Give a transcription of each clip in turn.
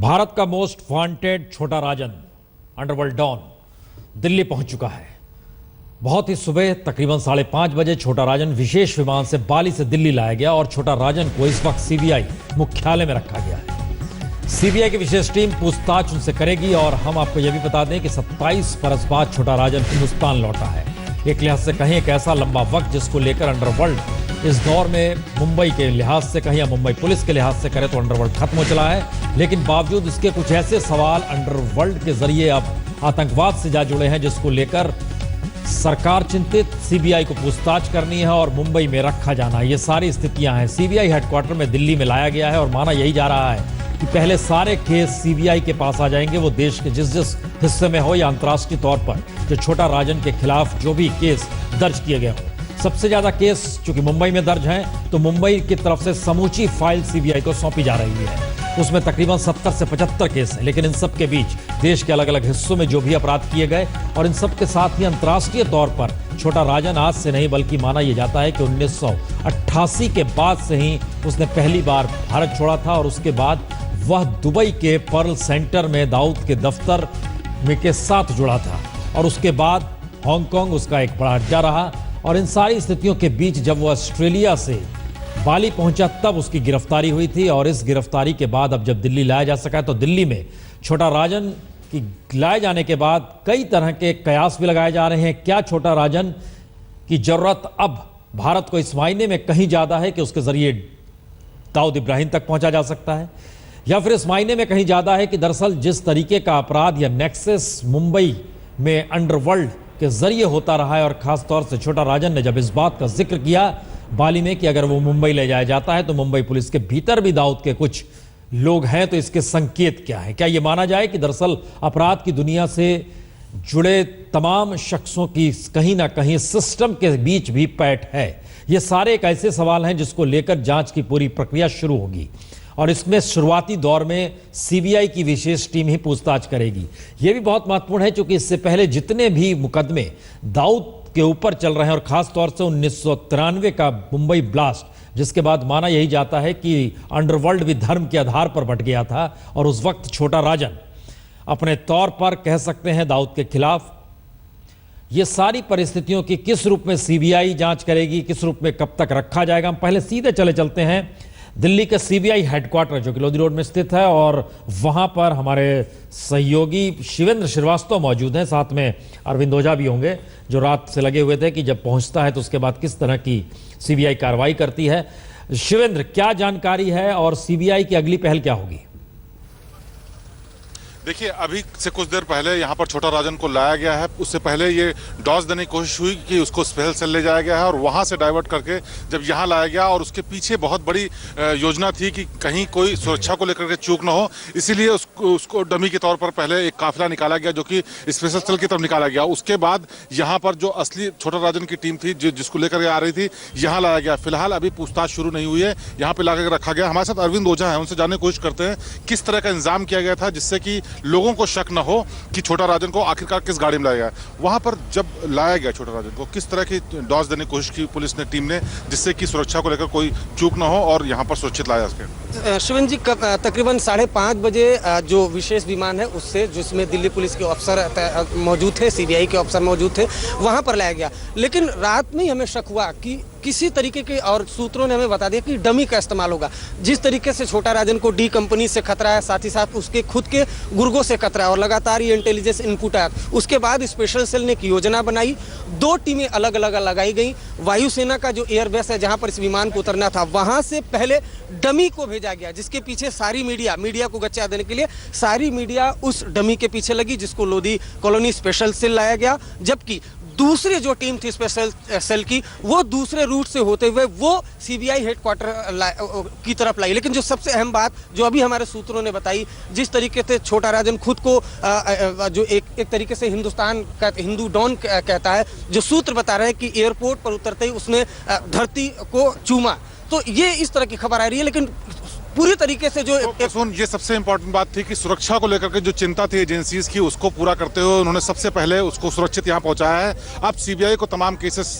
भारत का most wanted छोटा राजन underworld don Delhi पहुंच चुका है। बहुत ही सुबह तकरीबन 5:30 बजे छोटा राजन विशेष विमान से बाली से दिल्ली लाया गया और छोटा राजन को इस वक्त सीबीआई मुख्यालय में रखा गया है। सीबीआई की विशेष टीम पूछताछ उनसे करेगी और हम आपको यह भी बता दें कि 27 बरस बाद छोटा राजन हिंदुस्तान लौटा है। एक लिहाज से कहें एक ऐसा लंबा वक्त जिसको लेकर अंडरवर्ल्ड इस दौर में मुंबई के लिहाज से कहें या मुंबई पुलिस के लिहाज से करें तो अंडरवर्ल्ड खत्म हो चला है, लेकिन बावजूद इसके कुछ ऐसे सवाल अंडरवर्ल्ड के जरिए अब आतंकवाद से जा जुड़े हैं जिसको लेकर सरकार चिंतित, सीबीआई को पूछताछ करनी है और मुंबई में रखा जाना, ये सारी स्थितियां हैं। सीबीआई हेडक्वार्टर में दिल्ली में लाया गया है और माना यही जा रहा है कि पहले सारे केस सीबीआई के पास आ जाएंगे, वो देश के जिस जिस हिस्से में हो या अंतर्राष्ट्रीय तौर पर जो छोटा राजन के खिलाफ जो भी केस दर्ज किए गए हो। सबसे ज्यादा केस चूंकि मुंबई में दर्ज हैं तो मुंबई की तरफ से समूची फाइल सीबीआई को सौंपी जा रही है। उसमें तकरीबन 70 से 75 केस हैं, लेकिन इन सब के बीच देश के अलग अलग हिस्सों में जो भी अपराध किए गए और इन सब के साथ ही अंतर्राष्ट्रीय तौर पर छोटा राजन आज से नहीं बल्कि माना यह जाता है कि 1988 के बाद से ही उसने पहली बार भारत छोड़ा था और उसके बाद वह दुबई के पर्ल सेंटर में दाऊद के दफ्तर में के साथ जुड़ा था और उसके बाद हांगकांग उसका एक बड़ा अड्डा रहा। और इन सारी स्थितियों के बीच जब वो ऑस्ट्रेलिया से बाली पहुंचा तब उसकी गिरफ्तारी हुई थी और इस गिरफ्तारी के बाद अब जब दिल्ली लाया जा सका तो दिल्ली में छोटा राजन की लाए जाने के बाद कई तरह के कयास भी लगाए जा रहे हैं। क्या छोटा राजन की जरूरत अब भारत को इस मायने में कहीं ज्यादा है कि उसके जरिए दाऊद इब्राहिम तक पहुंचा जा सकता है, या फिर इस मायने में कहीं ज्यादा है कि दरअसल जिस तरीके का अपराध या नेक्सस मुंबई में अंडरवर्ल्ड के जरिए होता रहा है और खास तौर से छोटा राजन ने जब इस बात का जिक्र किया बाली में कि अगर वो मुंबई ले जाया जाता है तो मुंबई पुलिस के भीतर भी दाऊद के कुछ लोग हैं, तो इसके संकेत क्या है? क्या ये माना जाए कि दरअसल अपराध की दुनिया से जुड़े तमाम शख्सों की कहीं ना कहीं सिस्टम के बीच भी पैठ है? ये सारे एक ऐसे सवाल हैं जिसको लेकर जांच की पूरी प्रक्रिया शुरू होगी और इसमें शुरुआती दौर में सीबीआई की विशेष टीम ही पूछताछ करेगी। यह भी बहुत महत्वपूर्ण है क्योंकि इससे पहले जितने भी मुकदमे दाऊद के ऊपर चल रहे हैं और खास तौर से 1993 का मुंबई ब्लास्ट जिसके बाद माना यही जाता है कि अंडरवर्ल्ड भी धर्म के आधार पर बट गया था और उस वक्त छोटा राजन अपने तौर पर कह सकते हैं दाऊद के खिलाफ। ये सारी परिस्थितियों की किस रूप में सीबीआई जांच करेगी, किस रूप में कब तक रखा जाएगा, हम पहले सीधे चलते हैं दिल्ली के सीबीआई हेडक्वार्टर जो कि लोधी रोड में स्थित है और वहां पर हमारे सहयोगी शिवेंद्र श्रीवास्तव मौजूद हैं, साथ में अरविंद ओझा भी होंगे जो रात से लगे हुए थे कि जब पहुंचता है तो उसके बाद किस तरह की सीबीआई कार्रवाई करती है। शिवेंद्र, क्या जानकारी है और सीबीआई की अगली पहल क्या होगी? देखिए, अभी से कुछ देर पहले यहाँ पर छोटा राजन को लाया गया है। उससे पहले ये डॉज देने की कोशिश हुई कि उसको स्पेशल सेल ले जाया गया है और वहाँ से डाइवर्ट करके जब यहाँ लाया गया और उसके पीछे बहुत बड़ी योजना थी कि कहीं कोई सुरक्षा को लेकर के चूक ना हो, इसीलिए उसको डमी के तौर पर पहले एक काफिला निकाला गया जो कि स्पेशल सेल की तरफ निकाला गया। उसके बाद यहाँ पर जो असली छोटा राजन की टीम थी जिसको लेकर आ रही थी यहाँ लाया गया। फिलहाल अभी पूछताछ शुरू नहीं हुई है, यहाँ पे लाकर रखा गया। हमारे साथ अरविंद ओझा है, उनसे जानने की कोशिश करते हैं किस तरह का इंतजाम किया गया था जिससे कि लोगों को शक न हो कि छोटा राजन को आखिरकार किस गाड़ी में लाया गया। वहां पर जब लाया गया छोटा राजन को किस तरह की डॉज देने की कोशिश की पुलिस ने, टीम ने, जिससे कि सुरक्षा को लेकर कोई चूक न हो और यहां पर सुरक्षित लाया सके? शिवन जी, तकरीबन 5:30 बजे जो विशेष विमान है उससे जिसमें दिल्ली पुलिस के अफसर मौजूद थे, सीबीआई के अफसर मौजूद थे, वहां पर लाया गया। लेकिन रात में ही हमें शक हुआ कि किसी तरीके के, और सूत्रों ने हमें बता दिया कि डमी का इस्तेमाल होगा। जिस तरीके से छोटा राजन को डी कंपनी से खतरा है, साथ ही साथ उसके खुद के गुर्गों से खतरा है और लगातार ये इंटेलिजेंस इनपुट आया। उसके बाद स्पेशल सेल ने एक योजना बनाई, 2 टीमें अलग अलग लगाई गई। वायुसेना का जो एयरबेस है जहां पर इस विमान को उतरना था वहां से पहले डमी को भेजा गया, जिसके पीछे सारी मीडिया को गच्चा देने के लिए सारी मीडिया उस डमी के पीछे लगी, जिसको लोधी कॉलोनी स्पेशल सेल लाया गया। जबकि दूसरी जो टीम थी स्पेशल सेल की वो दूसरे रूट से होते हुए वो सीबीआई हेडक्वार्टर की तरफ लाई। लेकिन जो सबसे अहम बात जो अभी हमारे सूत्रों ने बताई, जिस तरीके से छोटा राजन खुद को जो एक तरीके से हिंदुस्तान का हिंदू डॉन कहता है, जो सूत्र बता रहे हैं कि एयरपोर्ट पर उतरते ही उसने धरती को चूमा, तो ये इस तरह की खबर आ रही है। लेकिन पूरी तरीके से जो सुन, ये सबसे इंपॉर्टेंट बात थी कि सुरक्षा को लेकर के जो चिंता थी एजेंसीज की, उसको पूरा करते हुए उन्होंने सबसे पहले उसको सुरक्षित यहाँ पहुंचाया है। अब सीबीआई को तमाम केसेस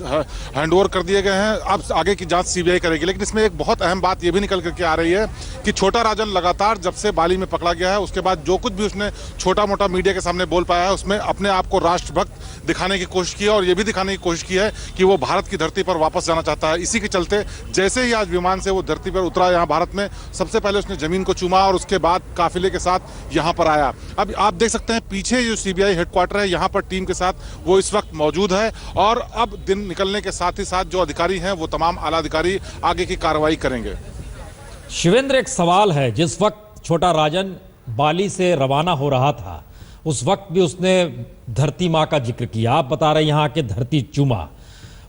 हैंडओवर कर दिए गए हैं, अब आगे की जांच सीबीआई करेगी। लेकिन इसमें एक बहुत अहम बात ये भी निकल करके आ रही है कि छोटा राजन लगातार जब से बाली में पकड़ा गया है, उसके बाद जो कुछ भी उसने छोटा मोटा मीडिया के सामने बोल पाया है, उसमें अपने आप को राष्ट्रभक्त दिखाने की कोशिश की है और ये भी दिखाने की कोशिश की है कि वो भारत की धरती पर वापस जाना चाहता है। इसी के चलते जैसे ही आज विमान से वो धरती पर उतरा यहाँ भारत में, सबसे पहले उसने जमीन को चूमा और उसके बाद काफिले के साथ यहाँ पर आया। अब आप देख सकते हैं पीछे जो सीबीआई हेडक्वार्टर है, यहाँ पर टीम के साथ वो इस वक्त मौजूद है और अब दिन निकलने के साथ ही साथ जो अधिकारी हैं वो तमाम आला अधिकारी आगे की कार्रवाई करेंगे। शिवेंद्र, एक सवाल है, जिस वक्त छोटा राजन बाली से रवाना हो रहा था उस वक्त भी उसने धरती माँ का जिक्र किया। आप बता रहे यहाँ के धरती चूमा।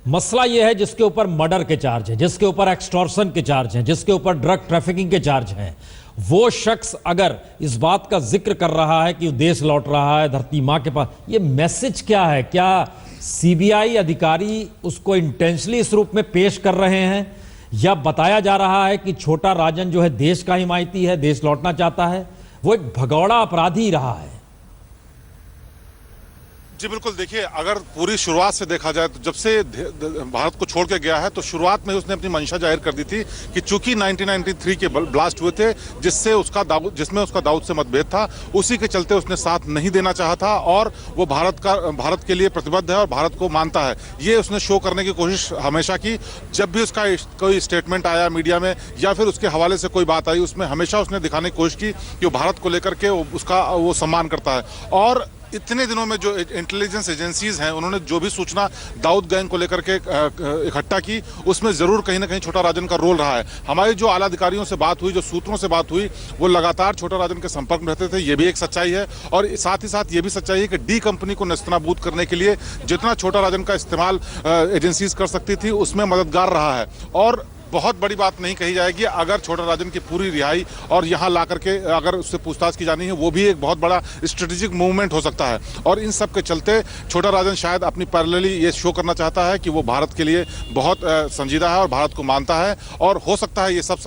मसला यह है जिसके ऊपर मर्डर के चार्ज हैं, जिसके ऊपर एक्सटॉर्शन के चार्ज हैं, जिसके ऊपर ड्रग ट्रैफिकिंग के चार्ज हैं, वो शख्स अगर इस बात का जिक्र कर रहा है कि देश लौट रहा है धरती माँ के पास, ये मैसेज क्या है? क्या सीबीआई अधिकारी उसको इंटेंशनली इस रूप में पेश कर रहे हैं या बताया जा रहा है कि छोटा राजन जो है देश का हिमायती है, देश लौटना चाहता है, वो एक भगौड़ा अपराधी रहा है? जी बिल्कुल, देखिए अगर पूरी शुरुआत से देखा जाए तो जब से भारत को छोड़ के गया है तो शुरुआत में उसने अपनी मंशा जाहिर कर दी थी कि चूंकि 1993 के ब्लास्ट हुए थे जिसमें उसका दाऊद से मतभेद था, उसी के चलते उसने साथ नहीं देना चाहा था और वो भारत के लिए प्रतिबद्ध है और भारत को मानता है। ये उसने शो करने की कोशिश हमेशा की। जब भी उसका कोई स्टेटमेंट आया मीडिया में या फिर उसके हवाले से कोई बात आई, उसमें हमेशा उसने दिखाने की कोशिश की कि वो भारत को लेकर के उसका वो सम्मान करता है। और इतने दिनों में जो इंटेलिजेंस एजेंसीज हैं उन्होंने जो भी सूचना दाऊद गैंग को लेकर के इकट्ठा की, उसमें जरूर कहीं ना कहीं छोटा राजन का रोल रहा है। हमारी जो आला अधिकारियों से बात हुई, जो सूत्रों से बात हुई, वो लगातार छोटा राजन के संपर्क में रहते थे। ये भी एक सच्चाई है और साथ ही साथ ये भी सच्चाई है कि डी कंपनी को नेस्तनाबूद करने के लिए जितना छोटा राजन का इस्तेमाल एजेंसीज कर सकती थी उसमें मददगार रहा है। और बहुत बड़ी बात नहीं कही जाएगी अगर छोटा राजन की पूरी रिहाई और यहाँ ला करके अगर उससे पूछताछ की जानी है, वो भी एक बहुत बड़ा स्ट्रेटेजिक मूवमेंट हो सकता है। और इन सब के चलते छोटा राजन शायद अपनी पैरेलली ये शो करना चाहता है कि वो भारत के लिए बहुत संजीदा है और भारत को मानता है। और हो सकता है ये सब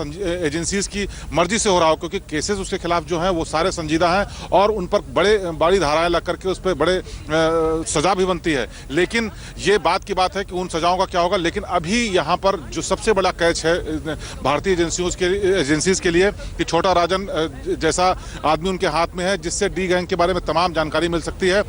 एजेंसीज की मर्जी से हो रहा हो, क्योंकि केसेस उसके खिलाफ जो हैं वो सारे संजीदा हैं और उन पर बड़ी धाराएं लग करके उस पर बड़े सजा भी बनती है। लेकिन ये बात की बात है कि उन सजाओं का क्या होगा। लेकिन अभी यहाँ पर जो सबसे बड़ा कैच है भारतीय एजेंसीज के लिए कि छोटा राजन जैसा आदमी उनके हाथ में है जिससे डी गैंग के बारे में तमाम जानकारी मिल सकती है।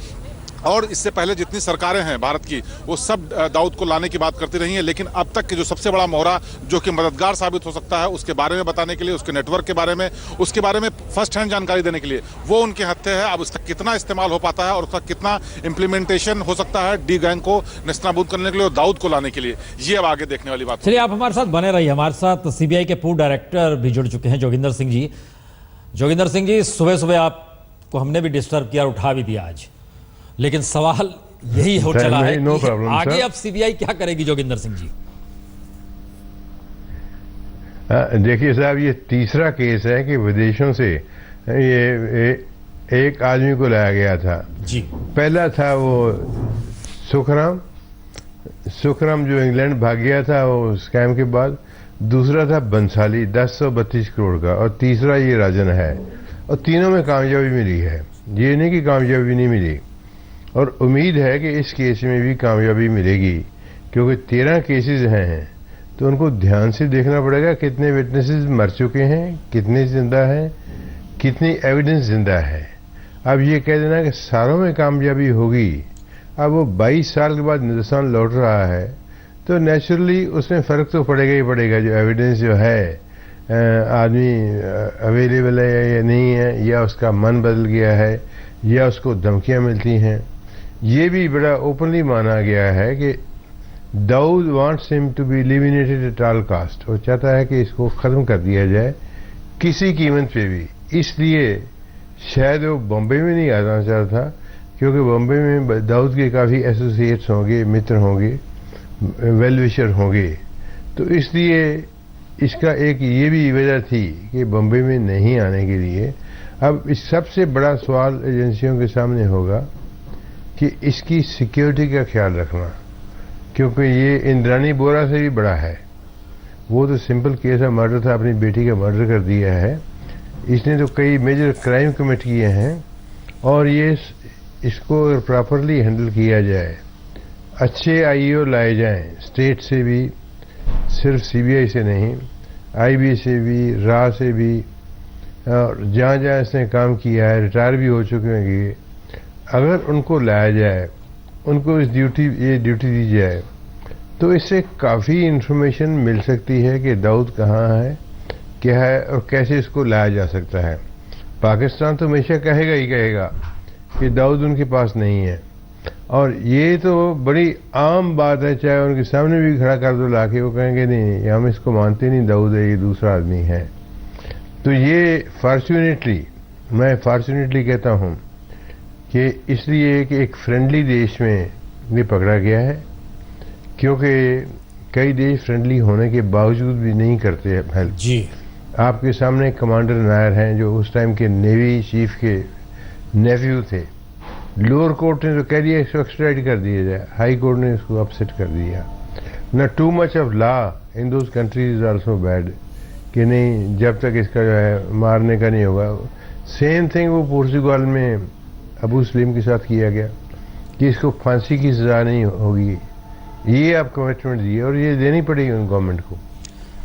और इससे पहले जितनी सरकारें हैं भारत की वो सब दाऊद को लाने की बात करती रही हैं, लेकिन अब तक के जो सबसे बड़ा मोहरा जो कि मददगार साबित हो सकता है उसके बारे में बताने के लिए, उसके नेटवर्क के बारे में, उसके बारे में फर्स्ट हैंड जानकारी देने के लिए, वो उनके हत्थे है। अब उसका कितना इस्तेमाल हो पाता है और उसका कितना इम्प्लीमेंटेशन हो सकता है डी गैंग को नेस्तनाबूद करने के लिए और दाऊद को लाने के लिए, ये अब आगे देखने वाली बात। चलिए, आप हमारे साथ बने रहिए। हमारे साथ सीबीआई के पूर्व डायरेक्टर भी जुड़ चुके हैं, जोगिंदर सिंह जी। जोगिंदर सिंह जी, सुबह सुबह आपको हमने भी डिस्टर्ब किया, उठा भी दिया आज, लेकिन सवाल यही हो चला है कि आगे अब सीबीआई क्या करेगी? जोगिंदर सिंह जी, देखिए साहब, ये तीसरा केस है कि विदेशों से ये एक आदमी को लाया गया था जी। पहला था वो सुखराम जो इंग्लैंड भाग गया था वो स्कैम के बाद। दूसरा था बंसाली 1032 करोड़ का, और तीसरा ये राजन है। और तीनों में कामयाबी मिली है, ये नहीं कि कामयाबी नहीं मिली। और उम्मीद है कि इस केस में भी कामयाबी मिलेगी, क्योंकि 13 केसेस हैं तो उनको ध्यान से देखना पड़ेगा कितने विटनेसेस मर चुके हैं, कितने जिंदा हैं, कितनी एविडेंस जिंदा है। अब ये कह देना कि सारों में कामयाबी होगी, अब वो 22 साल के बाद हिंदुस्तान लौट रहा है तो नेचुरली उसमें फ़र्क तो पड़ेगा ही पड़ेगा। जो एविडेंस जो है आदमी अवेलेबल है या नहीं है, या उसका मन बदल गया है, या उसको धमकियाँ मिलती हैं। ये भी बड़ा ओपनली माना गया है कि Dawood wants him to be eliminated at all cost. वो चाहता है कि इसको ख़त्म कर दिया जाए किसी कीमत पे भी। इसलिए शायद वो बॉम्बे में नहीं आना चाहता, क्योंकि बॉम्बे में दाऊद के काफ़ी एसोसिएट्स होंगे, मित्र होंगे, वेल विशर होंगे। तो इसलिए इसका एक ये भी वजह थी कि बॉम्बे में नहीं आने के लिए। अब इस सबसे बड़ा सवाल एजेंसियों के सामने होगा कि इसकी सिक्योरिटी का ख्याल रखना, क्योंकि ये इंद्रानी बोरा से भी बड़ा है। वो तो सिंपल केस है, मर्डर था, अपनी बेटी का मर्डर कर दिया है। इसने तो कई मेजर क्राइम कमिट किए हैं, और ये इसको प्रॉपरली हैंडल किया जाए, अच्छे आईओ लाए जाएं स्टेट से भी, सिर्फ सीबीआई से नहीं, आईबी से भी, रा से भी, और जहाँ जहाँ इसने काम किया है, रिटायर भी हो चुके हैं, अगर उनको लाया जाए, उनको ये ड्यूटी दी जाए, तो इससे काफ़ी इन्फॉर्मेशन मिल सकती है कि दाऊद कहाँ है, क्या है, और कैसे इसको लाया जा सकता है। पाकिस्तान तो हमेशा कहेगा ही कहेगा कि दाऊद उनके पास नहीं है, और ये तो बड़ी आम बात है, चाहे उनके सामने भी खड़ा कर दो लाके, वो कहेंगे नहीं, हम इसको मानते नहीं, दाऊद है, ये दूसरा आदमी है। तो ये फॉर्चुनेटली, मैं फॉर्चुनेटली कहता हूँ कि इसलिए कि एक फ्रेंडली देश में ये पकड़ा गया है, क्योंकि कई देश फ्रेंडली होने के बावजूद भी नहीं करते हेल्प। जी, आपके सामने कमांडर नायर हैं, जो उस टाइम के नेवी चीफ के नेफ्यू थे। लोअर कोर्ट ने तो कह दिया इसको एक्सट्राडिट कर दिया जाए, हाई कोर्ट ने इसको अपसेट कर दिया। ना too much of law in those countries is also bad, कि नहीं जब तक इसका जो है मारने का नहीं होगा। सेम थिंग वो पोर्चुगाल में अबू सलीम के साथ किया गया कि इसको फांसी की सजा नहीं होगी। ये आप कमिटमेंट दिए, और ये देनी पड़ेगी उन गवर्नमेंट को।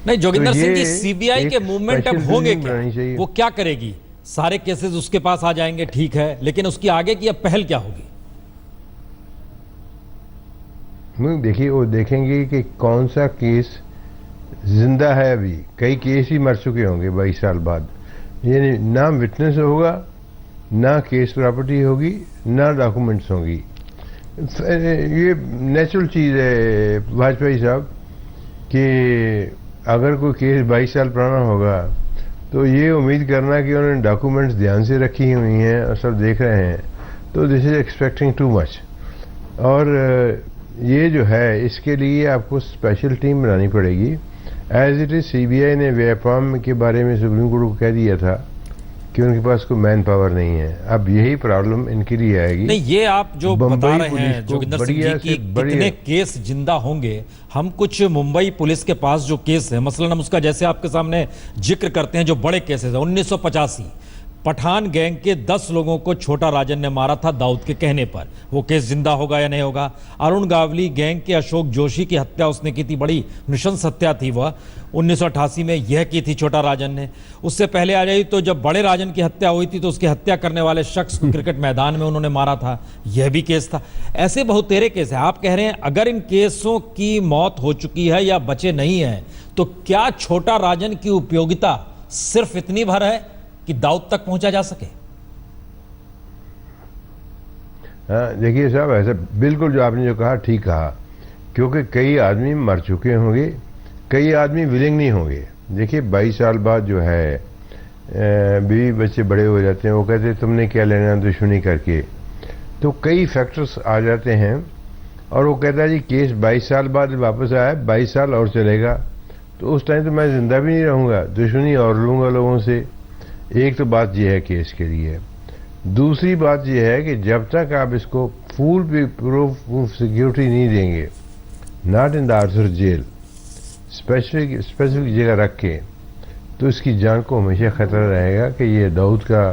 नहीं जोगिंदर तो सिंह जी, ये सीबीआई के एक मूवमेंट अब special होंगे regime क्या? बनानी चाहिए। वो क्या करेगी? सारे केसेस उसके पास आ जाएंगे, ठीक है, लेकिन उसकी आगे की अब पहल क्या होगी? देखिए, वो देखेंगे कि कौन सा केस जिंदा है। अभी कई केस ही मर चुके होंगे 22 साल बाद। यानी ना विटनेस होगा, ना केस प्रॉपर्टी होगी, ना डॉक्यूमेंट्स होंगी। ये नेचुरल चीज़ है वाजपेयी साहब कि अगर कोई केस 22 साल पुराना होगा तो ये उम्मीद करना कि उन्होंने डॉक्यूमेंट्स ध्यान से रखी हुई हैं और सब देख रहे हैं, तो this is expecting too much. और ये जो है, इसके लिए आपको स्पेशल टीम बनानी पड़ेगी। एज इट इज सीबीआई ने व्यापाम के बारे में सुप्रीम कोर्ट को कह दिया था कि उनके पास कोई मैन पावर नहीं है। अब यही प्रॉब्लम इनके लिए आएगी। नहीं, ये आप जो बता बंबई रहे पुलिस हैं को जोगिंदर सिंह बढ़िया जी से कि बढ़िया- कितने केस जिंदा होंगे, हम कुछ मुंबई पुलिस के पास जो केस है, मसलन हम उसका जैसे आपके सामने जिक्र करते हैं, जो बड़े केसेस है, 1985 पठान गैंग के 10 लोगों को छोटा राजन ने मारा था दाऊद के कहने पर। वो केस जिंदा होगा या नहीं होगा? अरुण गावली गैंग के अशोक जोशी की हत्या उसने की थी, बड़ी नृशंस हत्या थी वह, 1988 में यह की थी छोटा राजन ने। उससे पहले आ जाइए तो जब बड़े राजन की हत्या हुई थी तो उसकी हत्या करने वाले शख्स को क्रिकेट मैदान में उन्होंने मारा था, यह भी केस था। ऐसे बहुतेरे केस है। आप कह रहे हैं अगर इन केसों की मौत हो चुकी है या बचे नहीं है, तो क्या छोटा राजन की उपयोगिता सिर्फ इतनी भर है कि दाऊद तक पहुंचा जा सके? हाँ, देखिए साहब, ऐसा बिल्कुल जो आपने जो कहा ठीक कहा, क्योंकि कई आदमी मर चुके होंगे, कई आदमी विलिंग नहीं होंगे। देखिए 22 साल बाद जो है बीवी बच्चे बड़े हो जाते हैं, वो कहते हैं तुमने क्या लेना दुश्मनी करके, तो कई फैक्टर्स आ जाते हैं, और वो कहता है जी केस 22 साल बाद वापस आया, 22 साल और चलेगा, तो उस टाइम तो मैं जिंदा भी नहीं रहूँगा, दुश्मनी और लूँगा लोगों से। एक तो बात यह है केस के लिए। दूसरी बात यह है कि जब तक आप इसको फुल प्रूफ सिक्योरिटी नहीं देंगे, not in the Arthur jail, specific जगह रख के, तो इसकी जान को हमेशा खतरा रहेगा कि ये दाऊद का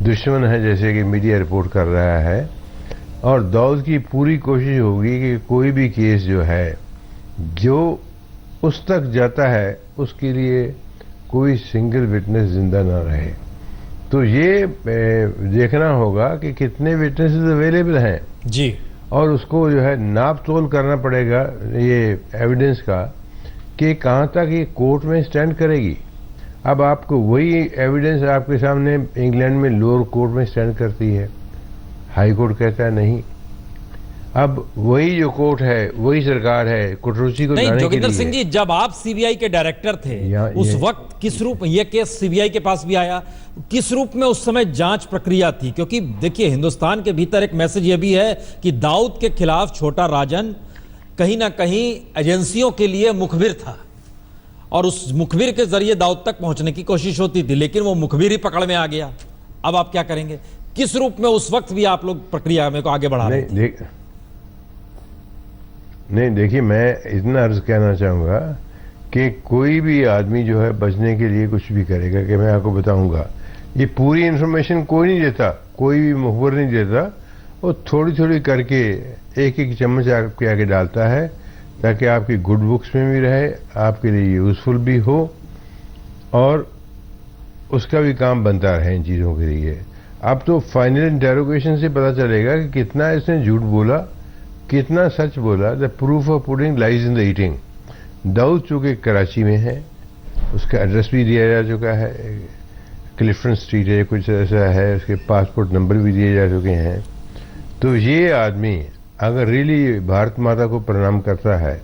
दुश्मन है, जैसे कि मीडिया रिपोर्ट कर रहा है। और दाऊद की पूरी कोशिश होगी कि कोई भी केस जो है जो उस तक जाता है उसके लिए कोई सिंगल विटनेस जिंदा ना रहे। तो ये देखना होगा कि कितने विटनेसेस अवेलेबल हैं जी, और उसको जो है नाप तोल करना पड़ेगा ये एविडेंस का कि कहाँ तक ये कोर्ट में स्टैंड करेगी। अब आपको वही एविडेंस आपके सामने इंग्लैंड में लोअर कोर्ट में स्टैंड करती है, हाई कोर्ट कहता है नहीं। अब वही जो कोर्ट है, वही सरकार है, कुटरुचि को नहीं लाने के जोगिंदर लिए। सिंह जी, जब आप सीबीआई के डायरेक्टर थे उस वक्त किस रूप, यह केस सीबीआई के पास भी आया, किस रूप में उस समय जांच प्रक्रिया थी? क्योंकि देखिए हिंदुस्तान के भीतर एक मैसेज यह भी है कि दाऊद के खिलाफ छोटा राजन कहीं ना कहीं एजेंसियों के लिए मुखबिर था, और उस मुखबिर के जरिए दाऊद तक पहुंचने की कोशिश होती थी, लेकिन वो मुखबिर ही पकड़ में आ गया। अब आप क्या करेंगे? किस रूप में उस वक्त भी आप लोग प्रक्रिया में को आगे बढ़ा रहे थे? नहीं देखिए, मैं इतना अर्ज कहना चाहूँगा कि कोई भी आदमी जो है बचने के लिए कुछ भी करेगा, कि मैं आपको बताऊंगा। ये पूरी इन्फॉर्मेशन कोई नहीं देता, कोई भी मुखबर नहीं देता, वो थोड़ी थोड़ी करके एक एक चम्मच आपके आगे डालता है ताकि आपकी गुड बुक्स में भी रहे, आपके लिए यूजफुल भी हो और उसका भी काम बनता रहे इन चीज़ों के लिए। अब तो फाइनल इंटेरोगेशन से पता चलेगा कि कितना इसने झूठ बोला, कितना सच बोला। The proof of pudding lies in the eating. Dawood चूँकि कराची में है, उसका एड्रेस भी दिया जा चुका है, क्लिफ्टन स्ट्रीट है, कुछ ऐसा है, उसके पासपोर्ट नंबर भी दिए जा चुके हैं। तो ये आदमी अगर रियली भारत माता को प्रणाम करता है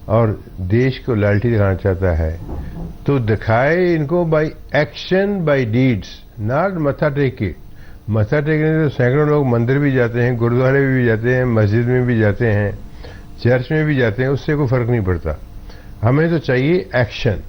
और देश को लॉयल्टी दिखाना चाहता है तो दिखाए इनको by action, by deeds, not मत्था टेक के। मत्था टेकने तो सैकड़ों लोग मंदिर भी जाते हैं, गुरुद्वारे में भी जाते हैं, मस्जिद में भी जाते हैं, चर्च में भी जाते हैं, उससे कोई फर्क नहीं पड़ता। हमें तो चाहिए एक्शन,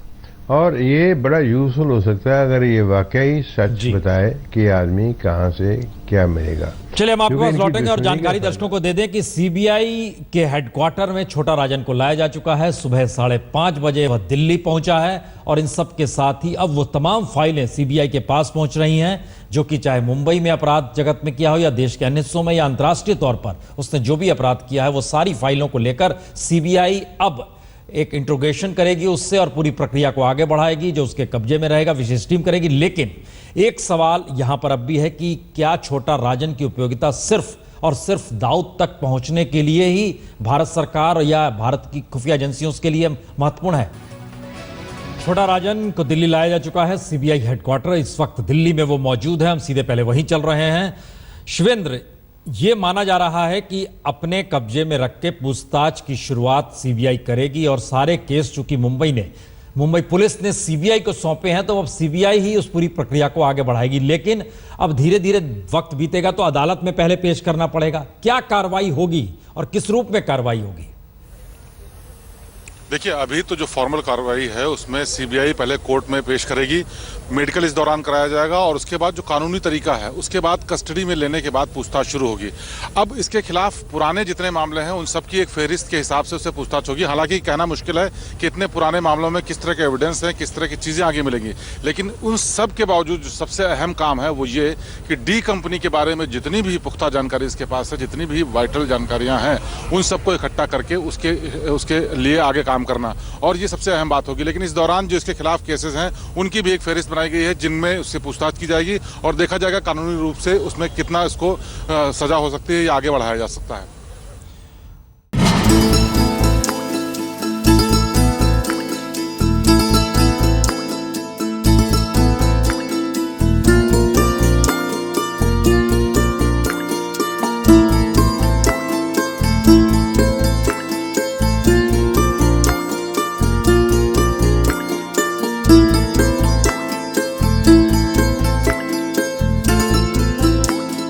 और ये बड़ा यूजफुल हो सकता है अगर ये वाकई सच बताए कि आदमी कहां से क्या मिलेगा। चलिए हम आपके क्योंकि पास इनकी लौटेंगे और दुश्मनी जानकारी का दर्शकों को दे दें कि सीबीआई के हेडक्वार्टर में छोटा राजन को लाया जा चुका है। सुबह 5:30 बजे वह दिल्ली पहुंचा है और इन सब के साथ ही अब वो तमाम फाइलें सीबीआई के पास पहुंच रही हैं, जो कि चाहे मुंबई में अपराध जगत में किया हो या देश के अन्य हिस्सों में या अंतर्राष्ट्रीय तौर पर उसने जो भी अपराध किया है वो सारी फाइलों को लेकर सीबीआई अब एक इंट्रोगेशन करेगी उससे और पूरी प्रक्रिया को आगे बढ़ाएगी, जो उसके कब्जे में रहेगा विशेष टीम करेगी। लेकिन एक सवाल यहां पर अब भी है कि क्या छोटा राजन की उपयोगिता सिर्फ और सिर्फ दाऊद तक पहुंचने के लिए ही भारत सरकार या भारत की खुफिया एजेंसियों के लिए महत्वपूर्ण है? छोटा राजन को दिल्ली लाया जा चुका है, सीबीआई हेडक्वार्टर इस वक्त दिल्ली में वो मौजूद है। हम सीधे पहले वहीं चल रहे हैं। शिवेंद्र, ये माना जा रहा है कि अपने कब्जे में रख के पूछताछ की शुरुआत सीबीआई करेगी और सारे केस चूंकि मुंबई पुलिस ने सीबीआई को सौंपे हैं तो अब सीबीआई ही उस पूरी प्रक्रिया को आगे बढ़ाएगी। लेकिन अब धीरे धीरे वक्त बीतेगा तो अदालत में पहले पेश करना पड़ेगा। क्या कार्रवाई होगी और किस रूप में कार्रवाई होगी? देखिए, अभी तो जो फॉर्मल कार्रवाई है उसमें सीबीआई पहले कोर्ट में पेश करेगी, मेडिकल इस दौरान कराया जाएगा और उसके बाद जो कानूनी तरीका है उसके बाद कस्टडी में लेने के बाद पूछताछ शुरू होगी। अब इसके खिलाफ पुराने जितने मामले हैं उन सब की एक फहरिस्त के हिसाब से उससे पूछताछ होगी। हालांकि कहना मुश्किल है कि इतने पुराने मामलों में किस तरह के एविडेंस हैं, किस तरह की चीज़ें आगे मिलेंगी, लेकिन उन सब के बावजूद जो सबसे अहम काम है वो ये कि डी कंपनी के बारे में जितनी भी पुख्ता जानकारी इसके पास है, जितनी भी वाइटल जानकारियाँ हैं, उन सबको इकट्ठा करके उसके लिए आगे काम करना, और ये सबसे अहम बात होगी। लेकिन इस दौरान जो इसके खिलाफ केसेस हैं उनकी भी एक फहरिस्त बनाई गई है जिनमें उससे पूछताछ की जाएगी और देखा जाएगा कानूनी रूप से उसमें कितना इसको सजा हो सकती है या आगे बढ़ाया जा सकता है।